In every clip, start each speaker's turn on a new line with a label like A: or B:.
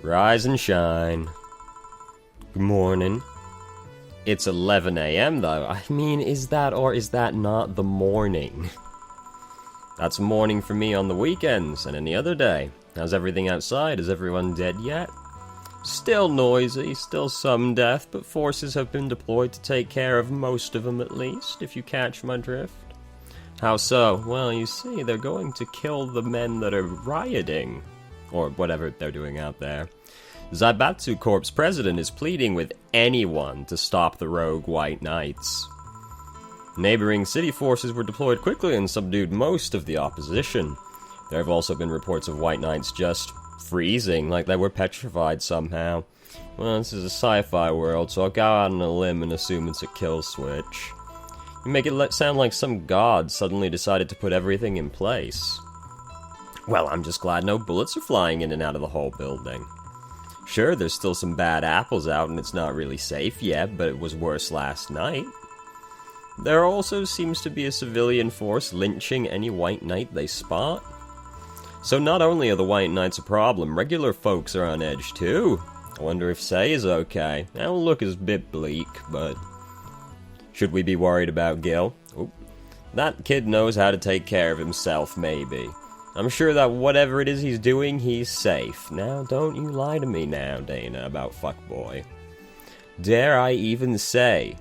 A: Rise and shine. Good morning. It's 11 AM though. I mean, is that or is that not the morning? That's morning for me on the weekends and any other day. How's everything outside? Is everyone dead yet? Still noisy, still some death, but forces have been deployed to take care of most of them at least, if you catch my drift. How so? Well, you see, they're going to kill the men that are rioting. Or whatever they're doing out there. Zaibatsu Corp's president is pleading with anyone to stop the rogue White Knights. Neighboring city forces were deployed quickly and subdued most of the opposition. There have also been reports of White Knights just freezing, like they were petrified somehow. Well, this is a sci-fi world, so I'll go out on a limb and assume it's a kill switch. You make it sound like some god suddenly decided to put everything in place. Well, I'm just glad no bullets are flying in and out of the whole building. Sure, there's still some bad apples out and it's not really safe yet, but it was worse last night. There also seems to be a civilian force lynching any White Knight they spot. So not only are the White Knights a problem, regular folks are on edge too. I wonder if Sei is okay. That'll look a bit bleak, but... Should we be worried about Gil? Oop. That kid knows how to take care of himself, maybe. I'm sure that whatever it is he's doing, he's safe. Now, don't you lie to me now, Dana, about fuckboy. Dare I say,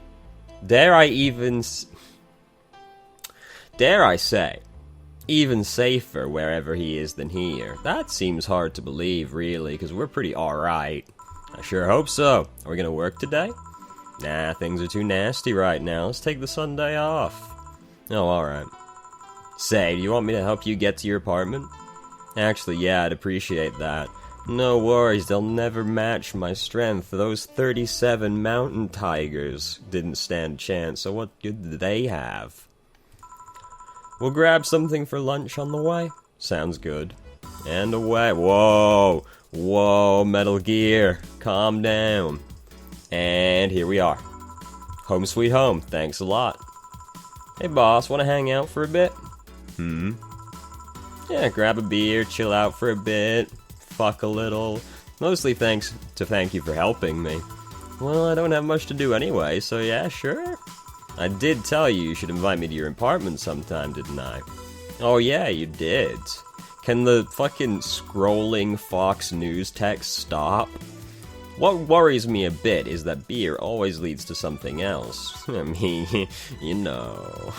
A: even safer wherever he is than here. That seems hard to believe, really, because we're pretty alright. I sure hope so. Are we gonna work today? Nah, things are too nasty right now. Let's take the Sunday off. Oh, alright. Say, do you want me to help you get to your apartment? Actually, yeah, I'd appreciate that. No worries, they'll never match my strength. Those 37 mountain tigers didn't stand a chance, so what good do they have? We'll grab something for lunch on the way. Sounds good. And away. Whoa! Whoa, Metal Gear. Calm down. And here we are. Home sweet home. Thanks a lot. Hey boss, wanna hang out for a bit? Yeah, grab a beer, chill out for a bit, fuck a little. Mostly thank you for helping me. Well, I don't have much to do anyway, so yeah, sure. I did tell you should invite me to your apartment sometime, didn't I? Oh yeah, you did. Can the fucking scrolling Fox News text stop? What worries me a bit is that beer always leads to something else. I mean, you know...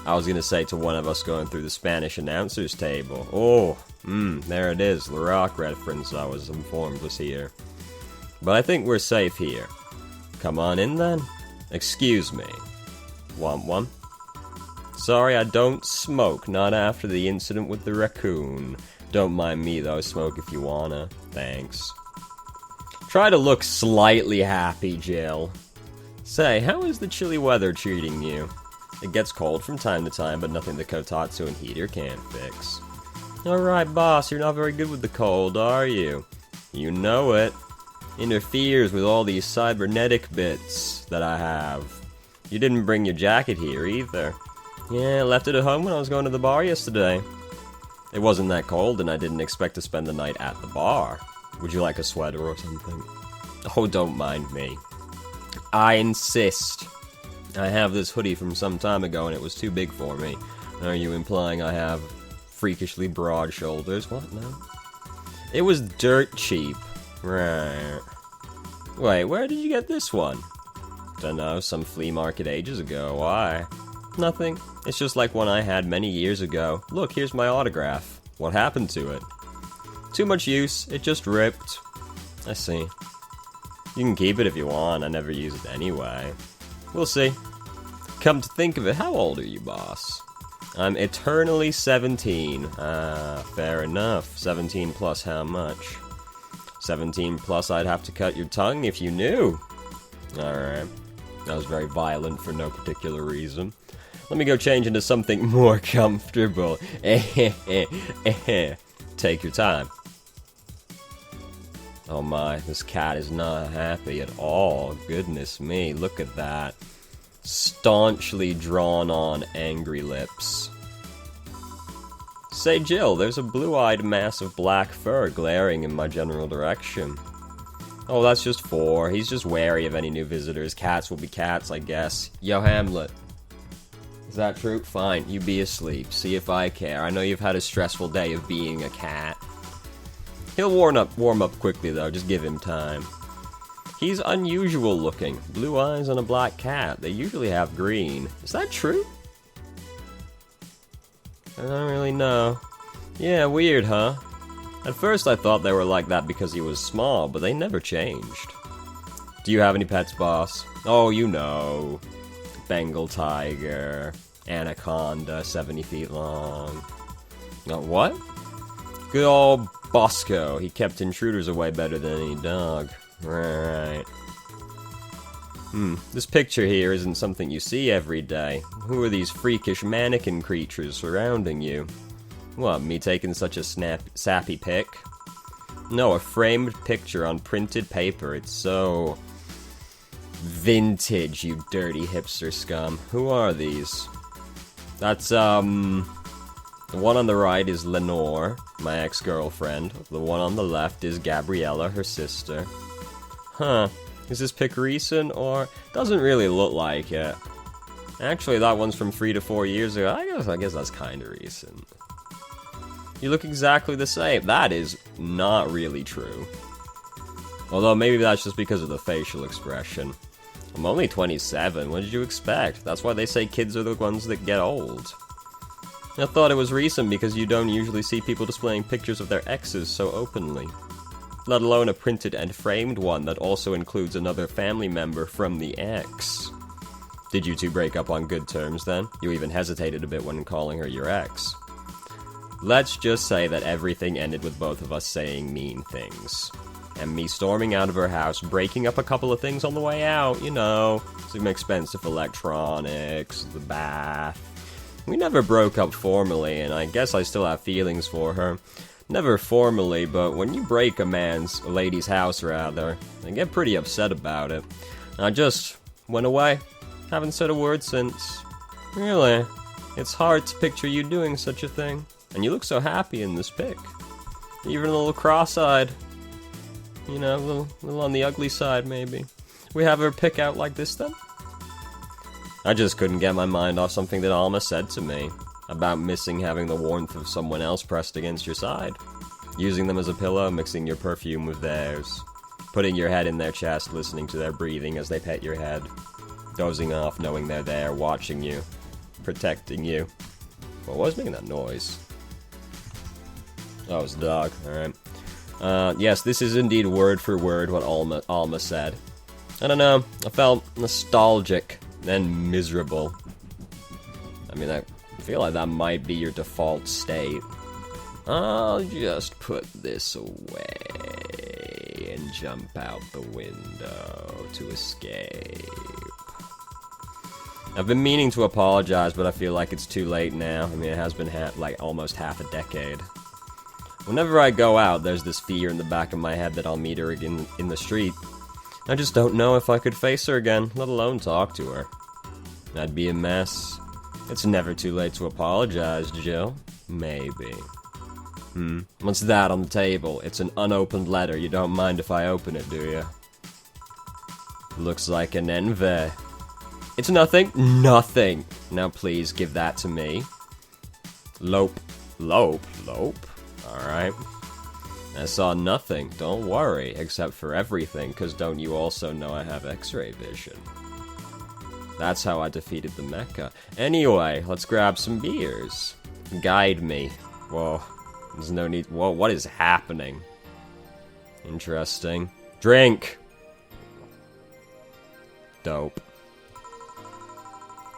A: I was gonna say to one of us going through the Spanish announcer's table. Oh, there it is, the rock reference I was informed was here. But I think we're safe here. Come on in then. Excuse me. Want one? Sorry, I don't smoke, not after the incident with the raccoon. Don't mind me though, smoke if you wanna. Thanks. Try to look slightly happy, Jill. Say, how is the chilly weather treating you? It gets cold from time to time, but nothing the Kotatsu and heater can't fix. Alright, boss, you're not very good with the cold, are you? You know it. Interferes with all these cybernetic bits that I have. You didn't bring your jacket here, either. Yeah, I left it at home when I was going to the bar yesterday. It wasn't that cold, and I didn't expect to spend the night at the bar. Would you like a sweater or something? Oh, don't mind me. I insist. I have this hoodie from some time ago and it was too big for me. Are you implying I have freakishly broad shoulders? What? No? It was dirt cheap. Right. Wait, where did you get this one? Dunno, some flea market ages ago. Why? Nothing. It's just like one I had many years ago. Look, here's my autograph. What happened to it? Too much use. It just ripped. I see. You can keep it if you want. I never use it anyway. We'll see. Come to think of it, how old are you, boss? I'm eternally 17. Fair enough. 17 plus how much? 17 plus I'd have to cut your tongue if you knew. Alright. That was very violent for no particular reason. Let me go change into something more comfortable. Take your time. Oh my, this cat is not happy at all. Goodness me, look at that. Staunchly drawn on angry lips. Say, Jill, there's a blue-eyed mass of black fur glaring in my general direction. Oh, that's just 4. He's just wary of any new visitors. Cats will be cats, I guess. Yo, Hamlet. Is that true? Fine, you be asleep. See if I care. I know you've had a stressful day of being a cat. He'll warm up quickly, though. Just give him time. He's unusual looking. Blue eyes and a black cat. They usually have green. Is that true? I don't really know. Yeah, weird, huh? At first I thought they were like that because he was small, but they never changed. Do you have any pets, boss? Oh, you know. Bengal tiger. Anaconda, 70 feet long. What? Good old Bosco. He kept intruders away better than any dog. Right. This picture here isn't something you see every day. Who are these freakish mannequin creatures surrounding you? What, me taking such a sappy pic? No, a framed picture on printed paper. It's so vintage, you dirty hipster scum. Who are these? That's, the one on the right is Lenore, my ex-girlfriend. The one on the left is Gabriella, her sister. Huh. Is this pic recent, or... Doesn't really look like it. Actually, that one's from 3 to 4 years ago. I guess that's kinda recent. You look exactly the same. That is not really true. Although, maybe that's just because of the facial expression. I'm only 27, what did you expect? That's why they say kids are the ones that get old. I thought it was recent because you don't usually see people displaying pictures of their exes so openly. Let alone a printed and framed one that also includes another family member from the ex. Did you two break up on good terms then? You even hesitated a bit when calling her your ex. Let's just say that everything ended with both of us saying mean things. And me storming out of her house, breaking up a couple of things on the way out, you know, some expensive electronics, the bath. We never broke up formally, and I guess I still have feelings for her. Never formally, but when you break a lady's house rather, I get pretty upset about it. I just went away. Haven't said a word since. Really? It's hard to picture you doing such a thing. And you look so happy in this pic. Even a little cross-eyed. You know, a little on the ugly side, maybe. We have her pick out like this, then? I just couldn't get my mind off something that Alma said to me. About missing having the warmth of someone else pressed against your side. Using them as a pillow, mixing your perfume with theirs. Putting your head in their chest, listening to their breathing as they pet your head. Dozing off, knowing they're there, watching you. Protecting you. What was making that noise? Oh, it's the dog, alright. Yes, this is indeed word for word what Alma said. I don't know, I felt nostalgic and miserable. I mean, I feel like that might be your default state. I'll just put this away and jump out the window to escape. I've been meaning to apologize, but I feel like it's too late now. I mean, it has been almost half a decade. Whenever I go out, there's this fear in the back of my head that I'll meet her again in the street. I just don't know if I could face her again, let alone talk to her. That'd be a mess. It's never too late to apologize, Jill. Maybe. What's that on the table? It's an unopened letter. You don't mind if I open it, do you? Looks like an envy. It's nothing. Nothing. Now please give that to me. Lope. Lope? Alright. I saw nothing. Don't worry. Except for everything, because don't you also know I have X-ray vision? That's how I defeated the mecha. Anyway, let's grab some beers. Guide me. Whoa. There's no need. Whoa, what is happening? Interesting. Drink! Dope.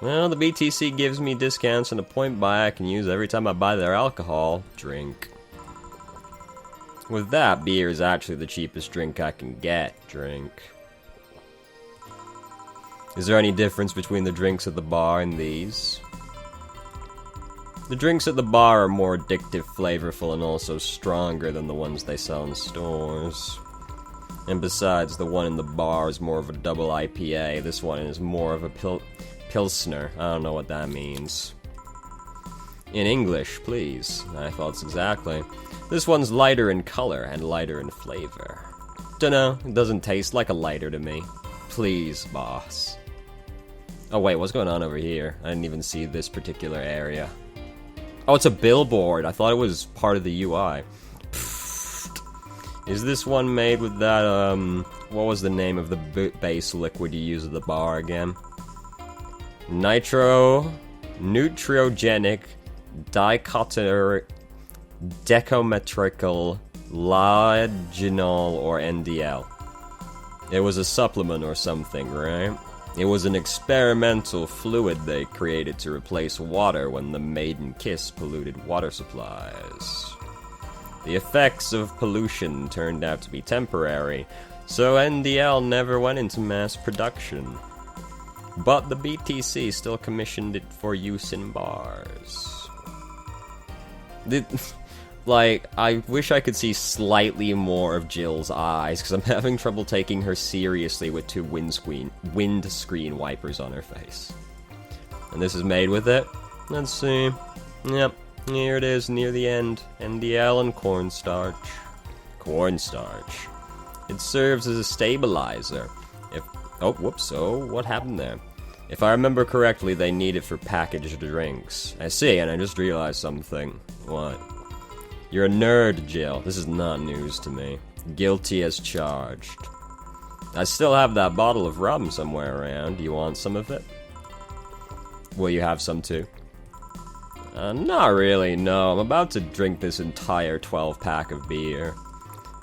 A: Well, the BTC gives me discounts and a point buy I can use every time I buy their alcohol. Drink. With that, beer is actually the cheapest drink I can get. Drink. Is there any difference between the drinks at the bar and these? The drinks at the bar are more addictive, flavorful, and also stronger than the ones they sell in stores. And besides, the one in the bar is more of a double IPA. This one is more of a Pilsner. I don't know what that means. In English, please. My thoughts exactly. This one's lighter in color and lighter in flavor. Dunno, it doesn't taste like a lighter to me. Please, boss. Oh wait, what's going on over here? I didn't even see this particular area. Oh, it's a billboard. I thought it was part of the UI. Pfft. Is this one made with that, what was the name of the base liquid you use at the bar again? Neutrogenic decometrical laginol, or NDL. It was a supplement or something, right? It was an experimental fluid they created to replace water when the maiden kiss polluted water supplies. The effects of pollution turned out to be temporary, so NDL never went into mass production. But the BTC still commissioned it for use in bars. Like, I wish I could see slightly more of Jill's eyes, because I'm having trouble taking her seriously with two windscreen wipers on her face. And this is made with it? Let's see. Yep, here it is, near the end. NDL and cornstarch. Cornstarch. It serves as a stabilizer. Oh, whoops, oh, what happened there? If I remember correctly, they need it for packaged drinks. I see, and I just realized something. What? You're a nerd, Jill. This is not news to me. Guilty as charged. I still have that bottle of rum somewhere around. Do you want some of it? Will you have some too? Not really, no. I'm about to drink this entire 12-pack of beer.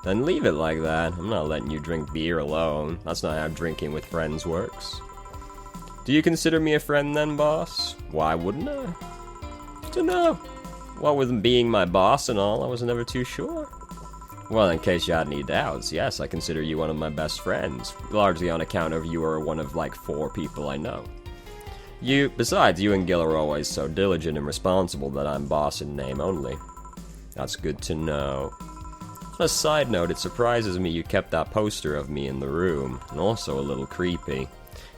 A: Then leave it like that. I'm not letting you drink beer alone. That's not how drinking with friends works. Do you consider me a friend then, boss? Why wouldn't I? Dunno. What with being my boss and all, I was never too sure. Well, in case you had any doubts, yes, I consider you one of my best friends. Largely on account of you are one of like 4 people I know. Besides, you and Gil are always so diligent and responsible that I'm boss in name only. That's good to know. On a side note, it surprises me you kept that poster of me in the room, and also a little creepy.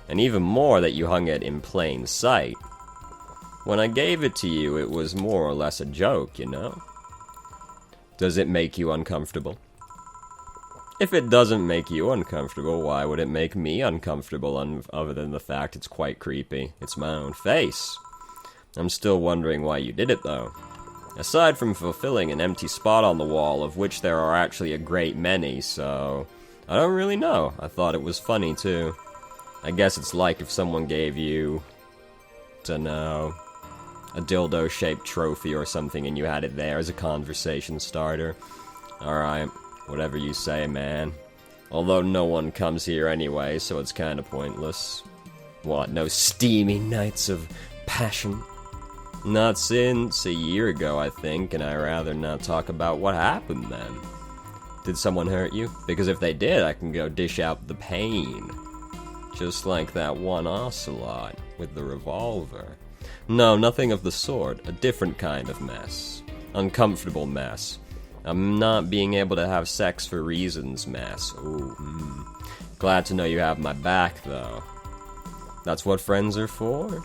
A: And even more that you hung it in plain sight. When I gave it to you, it was more or less a joke, you know? Does it make you uncomfortable? If it doesn't make you uncomfortable, why would it make me uncomfortable other than the fact it's quite creepy? It's my own face. I'm still wondering why you did it, though. Aside from fulfilling an empty spot on the wall, of which there are actually a great many, so I don't really know. I thought it was funny, too. I guess it's like if someone gave you, dunno, a dildo-shaped trophy or something and you had it there as a conversation starter. Alright, whatever you say, man. Although no one comes here anyway, so it's kinda pointless. What, no steamy nights of passion? Not since a year ago, I think, and I'd rather not talk about what happened then. Did someone hurt you? Because if they did, I can go dish out the pain. Just like that one ocelot with the revolver. No, nothing of the sort. A different kind of mess. Uncomfortable mess. I'm not being able to have sex for reasons mess. Ooh, Glad to know you have my back, though. That's what friends are for?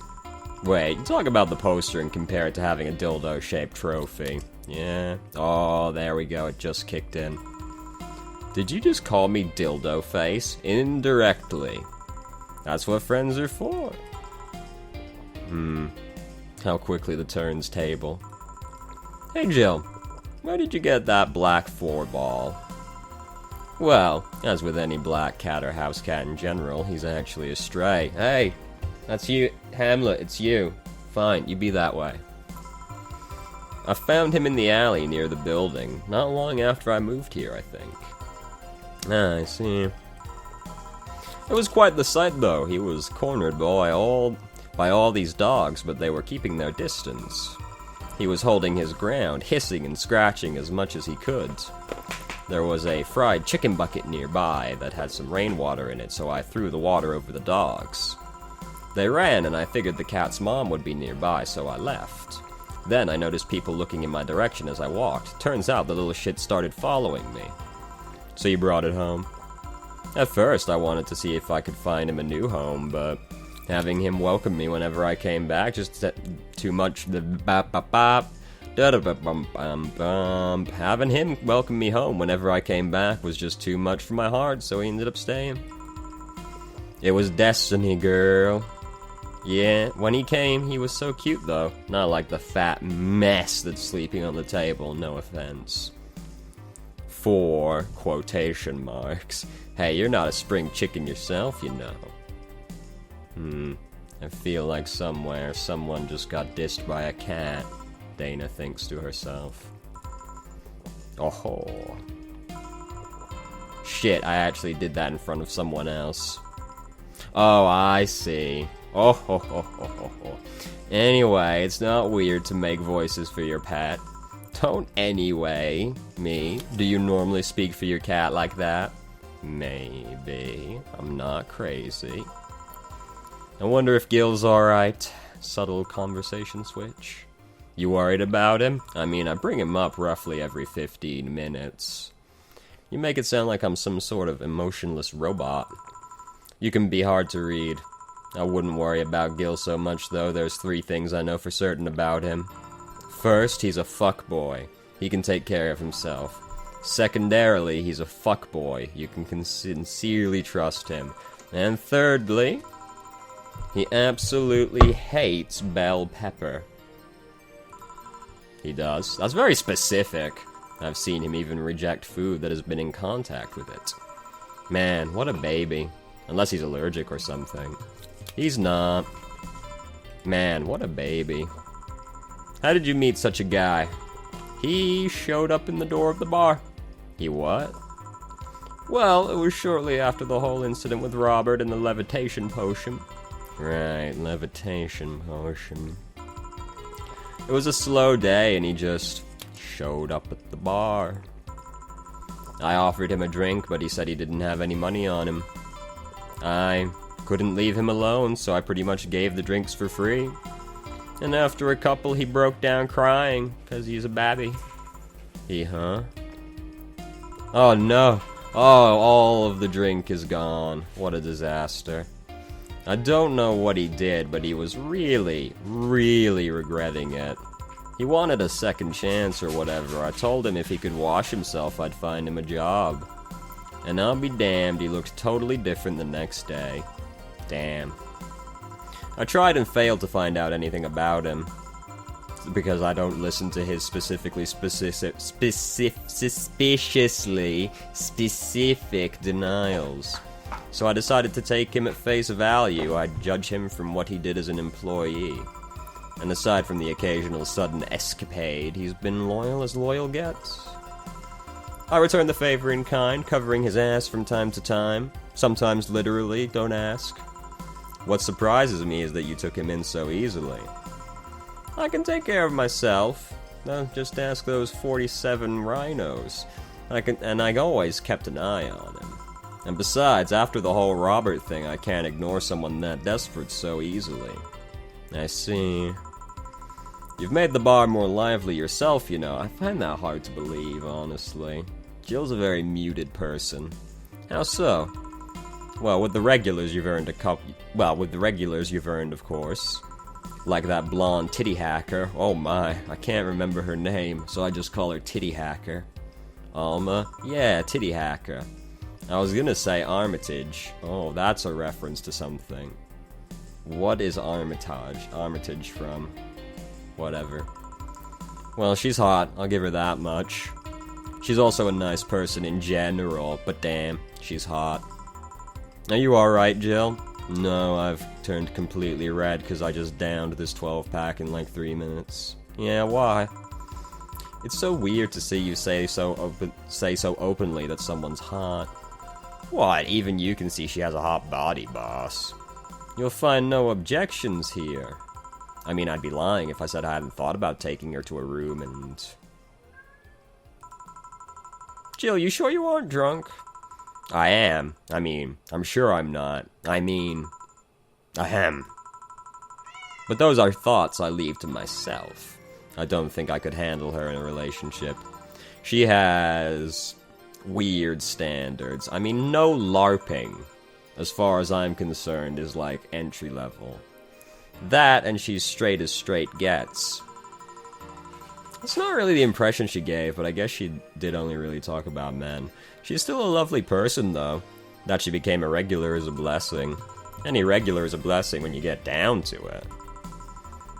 A: Wait, talk about the poster and compare it to having a dildo-shaped trophy. Yeah. Oh, there we go. It just kicked in. Did you just call me dildo face? Indirectly. That's what friends are for. How quickly the turns table. Hey Jill, where did you get that black 4-ball? Well, as with any black cat or house cat in general, he's actually a stray. Hey, that's you, Hamlet, it's you. Fine, you be that way. I found him in the alley near the building, not long after I moved here, I think. Ah, I see. It was quite the sight, though. He was cornered by all these dogs, but they were keeping their distance. He was holding his ground, hissing and scratching as much as he could. There was a fried chicken bucket nearby that had some rainwater in it, so I threw the water over the dogs. They ran, and I figured the cat's mom would be nearby, so I left. Then I noticed people looking in my direction as I walked. Turns out the little shit started following me. So you brought it home? At first, I wanted to see if I could find him a new home, but Having him welcome me whenever I came back, just too much the bop bop bop. Having him welcome me home whenever I came back was just too much for my heart, so he ended up staying. It was destiny, girl. Yeah, when he came, he was so cute, though. Not like the fat mess that's sleeping on the table, no offense. For quotation marks. Hey, you're not a spring chicken yourself, you know. I feel like somewhere someone just got dissed by a cat, Dana thinks to herself. Oh. Shit, I actually did that in front of someone else. Oh, I see. Oh, ho, ho, ho, ho, ho. Anyway, it's not weird to make voices for your pet. Don't anyway, me. Do you normally speak for your cat like that? Maybe. I'm not crazy. I wonder if Gil's alright. Subtle conversation switch. You worried about him? I mean, I bring him up roughly every 15 minutes. You make it sound like I'm some sort of emotionless robot. You can be hard to read. I wouldn't worry about Gil so much, though. There's 3 things I know for certain about him. First, he's a fuckboy. He can take care of himself. Secondarily, he's a fuckboy. You can sincerely trust him. And thirdly, he absolutely hates bell pepper. He does. That's very specific. I've seen him even reject food that has been in contact with it. Man, what a baby. Unless he's allergic or something. He's not. Man, what a baby. How did you meet such a guy? He showed up in the door of the bar. He what? Well, it was shortly after the whole incident with Robert and the levitation potion. Right, levitation potion. It was a slow day and he just showed up at the bar. I offered him a drink, but he said he didn't have any money on him. I couldn't leave him alone, so I pretty much gave the drinks for free. And after a couple, he broke down crying, 'cause he's a babby. Huh? Oh no. Oh, all of the drink is gone. What a disaster. I don't know what he did, but he was really, really regretting it. He wanted a second chance or whatever. I told him if he could wash himself, I'd find him a job. And I'll be damned, he looked totally different the next day. Damn. I tried and failed to find out anything about him. Because I don't listen to his suspiciously specific denials. So I decided to take him at face value. I'd judge him from what he did as an employee. And aside from the occasional sudden escapade, he's been loyal as loyal gets. I returned the favor in kind, covering his ass from time to time. Sometimes literally, don't ask. What surprises me is that you took him in so easily. I can take care of myself. Just ask those 47 rhinos. I always kept an eye on him. And besides, after the whole Robert thing, I can't ignore someone that desperate so easily. I see. You've made the bar more lively yourself, you know. I find that hard to believe, honestly. Jill's a very muted person. How so? Well, with the regulars you've earned of course. Like that blonde titty hacker. Oh my, I can't remember her name, so I just call her Titty Hacker. Alma? Yeah, Titty Hacker. I was gonna say Armitage. Oh, that's a reference to something. What is Armitage from? Whatever. Well, she's hot, I'll give her that much. She's also a nice person in general, but damn, she's hot. Are you alright, Jill? No, I've turned completely red because I just downed this 12-pack in like 3 minutes. Yeah, why? It's so weird to see you say so openly that someone's hot. What? Even you can see she has a hot body, boss. You'll find no objections here. I mean, I'd be lying if I said I hadn't thought about taking her to a room and... Jill, you sure you aren't drunk? I am. I mean, I'm sure I'm not. I mean, ahem. But those are thoughts I leave to myself. I don't think I could handle her in a relationship. She has weird standards. I mean, no LARPing. as far as I'm concerned, is like entry level. That, and she's straight as straight gets. It's not really the impression she gave, but I guess she did only really talk about men. She's still a lovely person, though. That she became a regular is a blessing. Any regular is a blessing when you get down to it.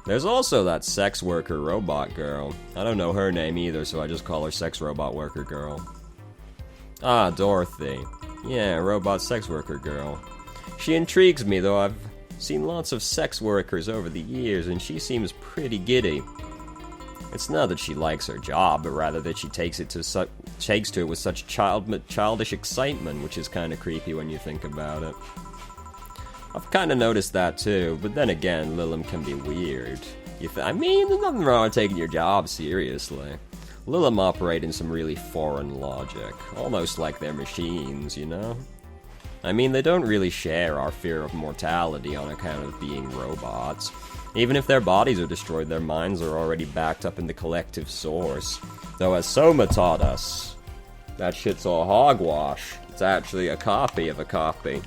A: There's also that sex worker robot girl. I don't know her name either, so I just call her sex robot worker girl. Ah, Dorothy. Yeah, robot sex worker girl. She intrigues me, though. I've seen lots of sex workers over the years, and she seems pretty giddy. It's not that she likes her job, but rather that she takes to it with such childish excitement, which is kind of creepy when you think about it. I've kind of noticed that too, but then again, Lilum can be weird. I mean, there's nothing wrong with taking your job seriously. Lilum operate in some really foreign logic, almost like they're machines, you know? I mean, they don't really share our fear of mortality on account of being robots. Even if their bodies are destroyed, their minds are already backed up in the collective source. Though as Soma taught us, that shit's all hogwash. It's actually a copy of a copy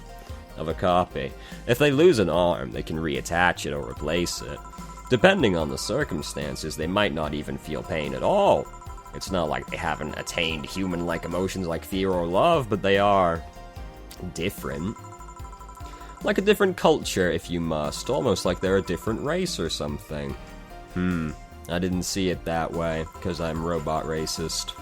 A: of a copy. If they lose an arm, they can reattach it or replace it. Depending on the circumstances, they might not even feel pain at all. It's not like they haven't attained human-like emotions like fear or love, but they are different. Like a different culture, if you must. Almost like they're a different race or something. I didn't see it that way, because I'm robot racist.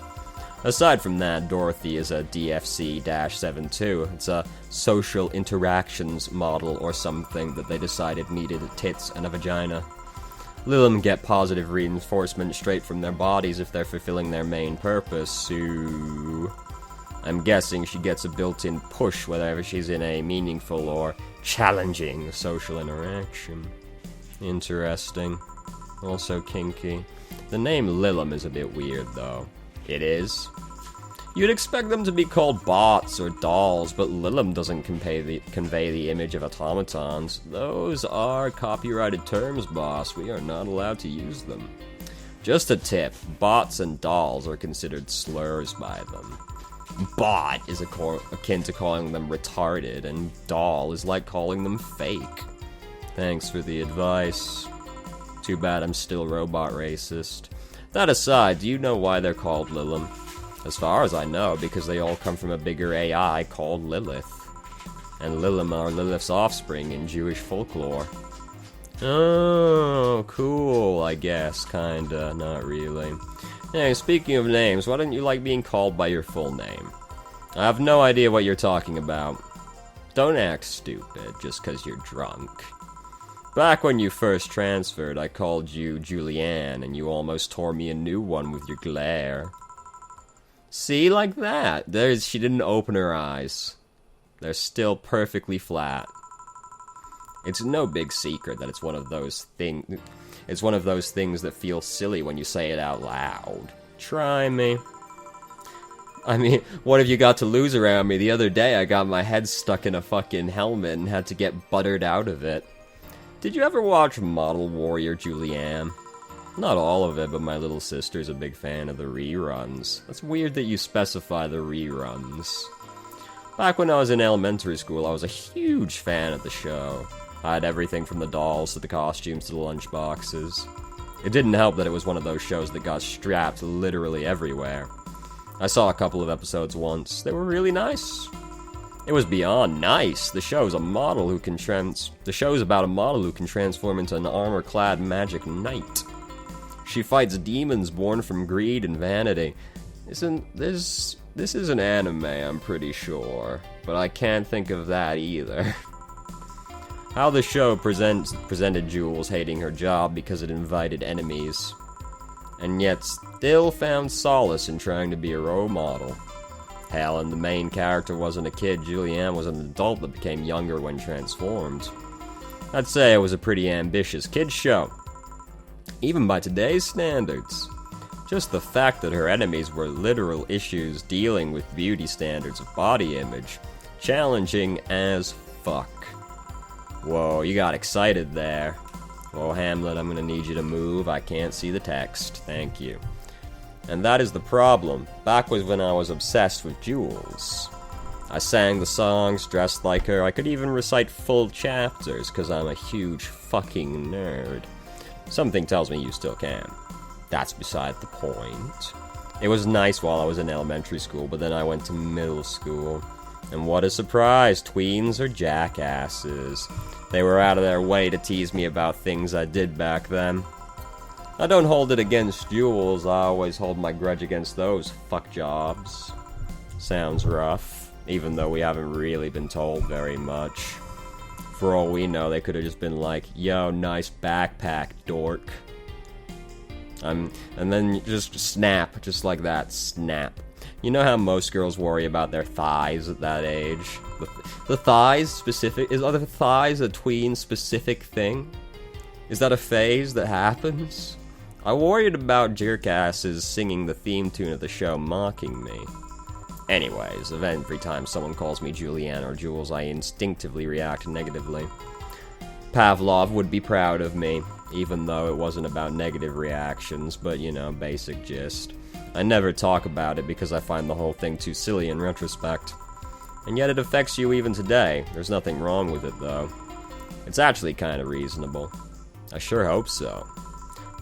A: Aside from that, Dorothy is a DFC-72. It's a social interactions model or something that they decided needed tits and a vagina. Lilum get positive reinforcement straight from their bodies if they're fulfilling their main purpose, so I'm guessing she gets a built-in push whenever she's in a meaningful or challenging social interaction. Interesting. Also kinky. The name Lilum is a bit weird, though. It is. You'd expect them to be called bots or dolls, but Lilum doesn't convey the image of automatons. Those are copyrighted terms, boss. We are not allowed to use them. Just a tip, bots and dolls are considered slurs by them. Bot is akin to calling them retarded, and doll is like calling them fake. Thanks for the advice. Too bad I'm still robot racist. That aside, do you know why they're called Lilum? As far as I know, because they all come from a bigger AI called Lilith. And Lilum are Lilith's offspring in Jewish folklore. Oh, cool, I guess, kinda, not really. Hey, speaking of names, why don't you like being called by your full name? I have no idea what you're talking about. Don't act stupid just 'cause you're drunk. Back when you first transferred, I called you Julianne, and you almost tore me a new one with your glare. See, like that. She didn't open her eyes. They're still perfectly flat. It's no big secret that it's one of those things that feel silly when you say it out loud. Try me. I mean, what have you got to lose around me? The other day I got my head stuck in a fucking helmet and had to get buttered out of it. Did you ever watch Model Warrior Julianne? Not all of it, but my little sister's a big fan of the reruns. That's weird that you specify the reruns. Back when I was in elementary school, I was a huge fan of the show. I had everything from the dolls to the costumes to the lunchboxes. It didn't help that it was one of those shows that got strapped literally everywhere. I saw a couple of episodes once. They were really nice. It was beyond nice. The show's about a model who can transform into an armor-clad magic knight. She fights demons born from greed and vanity. This is an anime, I'm pretty sure, but I can't think of that either. How the show presented Jules hating her job because it invited enemies, and yet still found solace in trying to be a role model. Hell, and the main character wasn't a kid. Julianne was an adult that became younger when transformed. I'd say it was a pretty ambitious kids show, even by today's standards. Just the fact that her enemies were literal issues dealing with beauty standards of body image, challenging as fuck. Whoa, you got excited there. Whoa, Hamlet, I'm gonna need you to move. I can't see the text. Thank you. And that is the problem. Back was when I was obsessed with Jules. I sang the songs, dressed like her. I could even recite full chapters, because I'm a huge fucking nerd. Something tells me you still can. That's beside the point. It was nice while I was in elementary school, but then I went to middle school. And what a surprise, tweens are jackasses. They were out of their way to tease me about things I did back then. I don't hold it against Jules, I always hold my grudge against those fuck jobs. Sounds rough, even though we haven't really been told very much. For all we know, they could have just been like, yo, nice backpack, dork. And then just snap, just like that, snap. You know how most girls worry about their thighs at that age? The thighs specific, are the thighs a tween specific thing? Is that a phase that happens? I worried about jerkasses singing the theme tune of the show mocking me. Anyways, every time someone calls me Julianne or Jules, I instinctively react negatively. Pavlov would be proud of me, even though it wasn't about negative reactions, but you know, basic gist. I never talk about it because I find the whole thing too silly in retrospect. And yet it affects you even today. There's nothing wrong with it, though. It's actually kind of reasonable. I sure hope so.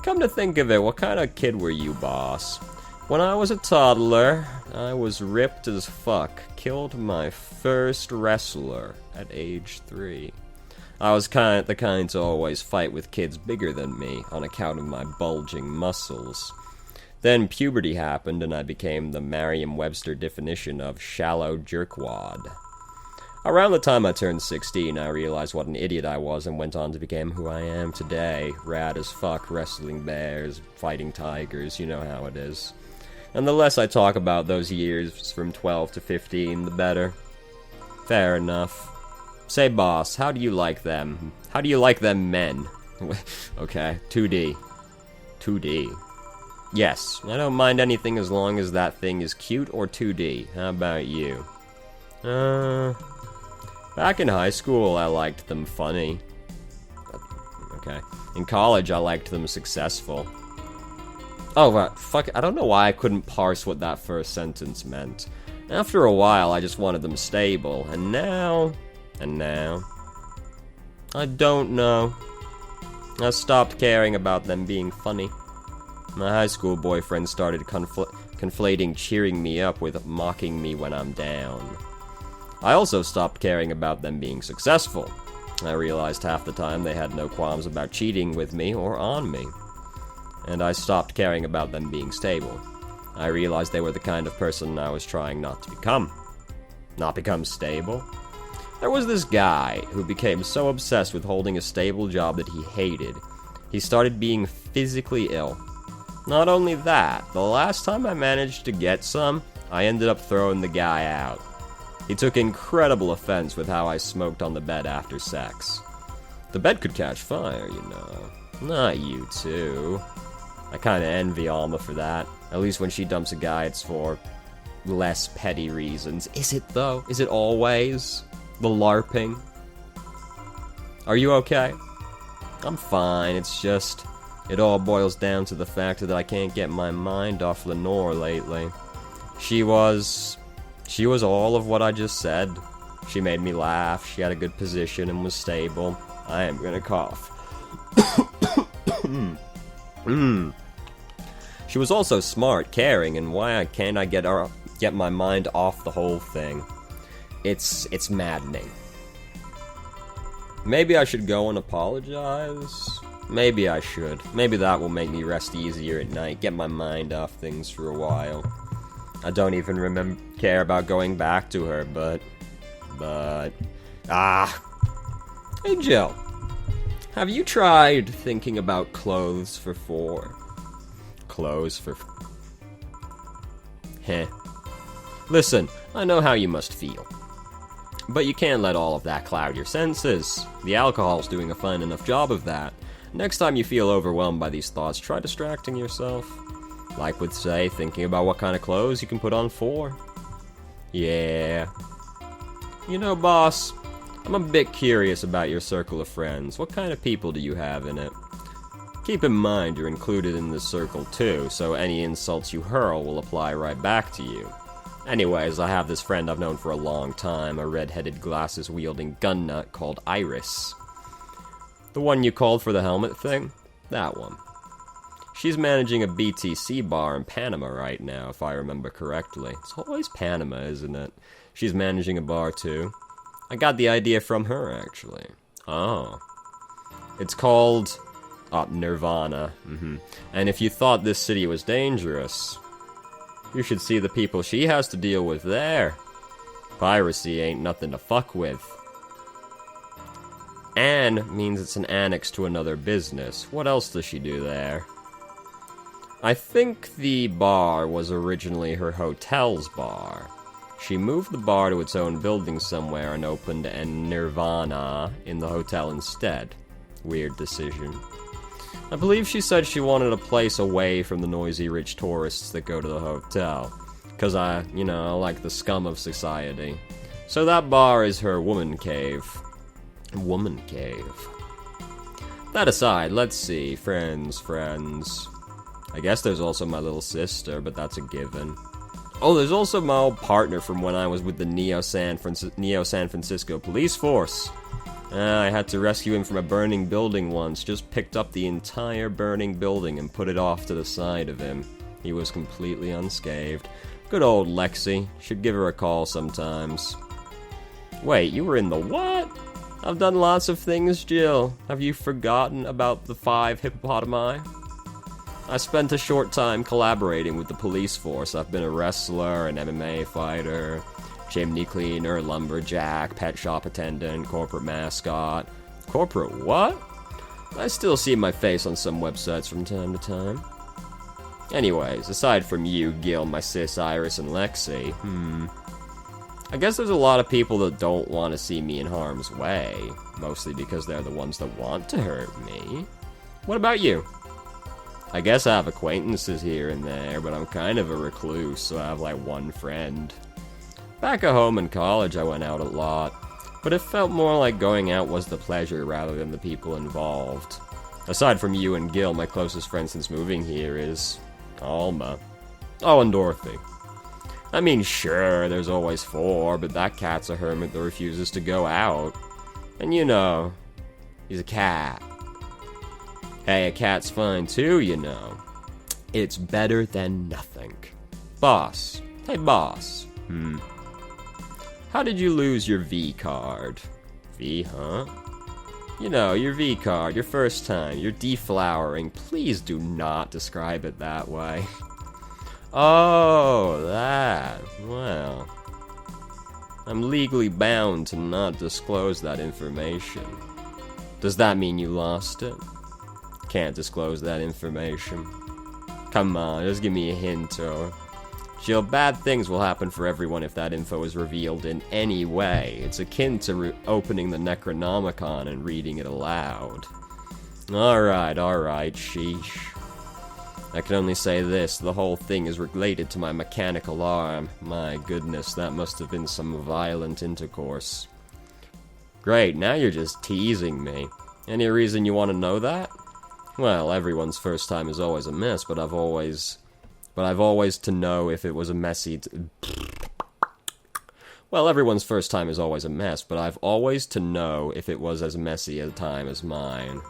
A: Come to think of it, what kind of kid were you, boss? When I was a toddler, I was ripped as fuck. Killed my first wrestler at age 3. I was the kind to always fight with kids bigger than me on account of my bulging muscles. Then puberty happened and I became the Merriam-Webster definition of shallow jerkwad. Around the time I turned 16, I realized what an idiot I was and went on to become who I am today. Rad as fuck, wrestling bears, fighting tigers, you know how it is. And the less I talk about those years from 12 to 15, the better. Fair enough. Say, boss, how do you like them? How do you like them men? Okay, 2D. 2D. Yes, I don't mind anything as long as that thing is cute or 2D. How about you? Back in high school, I liked them funny. Okay. In college, I liked them successful. Oh, fuck, I don't know why I couldn't parse what that first sentence meant. After a while, I just wanted them stable, and now... I don't know. I stopped caring about them being funny. My high school boyfriend started conflating cheering me up with mocking me when I'm down. I also stopped caring about them being successful. I realized half the time they had no qualms about cheating with me or on me. And I stopped caring about them being stable. I realized they were the kind of person I was trying not to become. Not become stable? There was this guy who became so obsessed with holding a stable job that he hated. He started being physically ill. Not only that, the last time I managed to get some, I ended up throwing the guy out. He took incredible offense with how I smoked on the bed after sex. The bed could catch fire, you know. Not you two. I kinda envy Alma for that. At least when she dumps a guy, it's for less petty reasons. Is it, though? Is it always? The LARPing? Are you okay? I'm fine, it's just... It all boils down to the fact that I can't get my mind off Lenore lately. She was all of what I just said. She made me laugh, she had a good position and was stable. I am gonna cough. She was also smart, caring, and why can't I get my mind off the whole thing? It's maddening. Maybe I should go and apologize? Maybe I should. Maybe that will make me rest easier at night, get my mind off things for a while. I don't even care about going back to her, but... Hey, Jill. Have you tried thinking about clothes for 4? Clothes for... Heh. Listen, I know how you must feel. But you can't let all of that cloud your senses. The alcohol's doing a fine enough job of that. Next time you feel overwhelmed by these thoughts, try distracting yourself. Like with, say, thinking about what kind of clothes you can put on 4. Yeah. You know, boss, I'm a bit curious about your circle of friends. What kind of people do you have in it? Keep in mind you're included in this circle too, so any insults you hurl will apply right back to you. Anyways, I have this friend I've known for a long time, a red-headed glasses-wielding gun nut called Iris. The one you called for the helmet thing? That one. She's managing a BTC bar in Panama right now, if I remember correctly. It's always Panama, isn't it? She's managing a bar too. I got the idea from her, actually. Oh. It's called... Nirvana. And if you thought this city was dangerous... you should see the people she has to deal with there. Piracy ain't nothing to fuck with. Anne means it's an annex to another business. What else does she do there? I think the bar was originally her hotel's bar. She moved the bar to its own building somewhere and opened a Nirvana in the hotel instead. Weird decision. I believe she said she wanted a place away from the noisy rich tourists that go to the hotel. 'Cause I like the scum of society. So that bar is her woman cave. Woman cave. That aside, let's see. Friends. I guess there's also my little sister, but that's a given. Oh, there's also my old partner from when I was with the Neo San Francisco police force. I had to rescue him from a burning building once. Just picked up the entire burning building and put it off to the side of him. He was completely unscathed. Good old Lexi. Should give her a call sometimes. Wait, you were in the what? I've done lots of things, Jill. Have you forgotten about the 5 hippopotami? I spent a short time collaborating with the police force. I've been a wrestler, an MMA fighter, chimney cleaner, lumberjack, pet shop attendant, corporate mascot. Corporate what? I still see my face on some websites from time to time. Anyways, aside from you, Gil, my sis, Iris, and Lexi, I guess there's a lot of people that don't want to see me in harm's way, mostly because they're the ones that want to hurt me. What about you? I guess I have acquaintances here and there, but I'm kind of a recluse, so I have like one friend. Back at home in college, I went out a lot, but it felt more like going out was the pleasure rather than the people involved. Aside from you and Gil, my closest friend since moving here is Alma. Oh, and Dorothy. I mean, sure, there's always 4, but that cat's a hermit that refuses to go out. And you know, he's a cat. Hey, a cat's fine too, you know. It's better than nothing. Boss. Hey, boss. How did you lose your V card? V, huh? You know, your V card, your first time, your deflowering. Please do not describe it that way. Oh, that. Well, I'm legally bound to not disclose that information. Does that mean you lost it? Can't disclose that information. Come on, just give me a hint, or... Jill, bad things will happen for everyone if that info is revealed in any way. It's akin to opening the Necronomicon and reading it aloud. Alright, sheesh. I can only say this, the whole thing is related to my mechanical arm. My goodness, that must have been some violent intercourse. Great, now you're just teasing me. Any reason you want to know that? Well, everyone's first time is always a mess, but I've always to know if it was a messy... Well, everyone's first time is always a mess, but I've always to know if it was as messy a time as mine.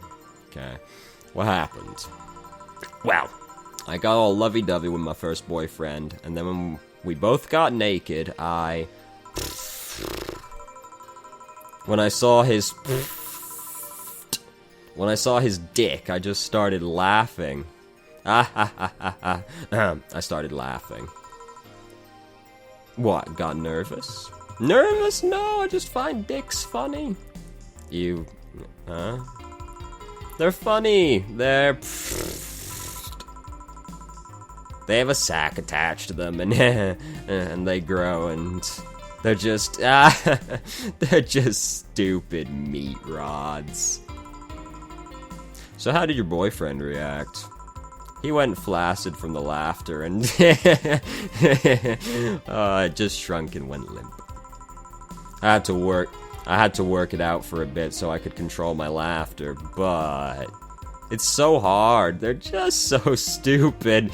A: Okay. What happened? Well, I got all lovey-dovey with my first boyfriend, and then when we both got naked, When I saw his dick, I just started laughing. I started laughing. What, got nervous? Nervous? No, I just find dicks funny. You, huh? They're funny. They have a sack attached to them, and and they grow, and they're just they're just stupid meat rods. So how did your boyfriend react? He went flaccid from the laughter, and it just shrunk and went limp. I had to work it out for a bit so I could control my laughter, but it's so hard. They're just so stupid.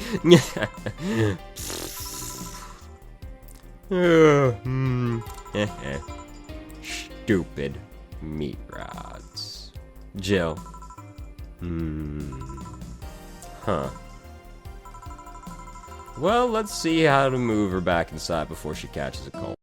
A: Stupid meat rods. Jill. Huh. Well, let's see how to move her back inside before she catches a cold.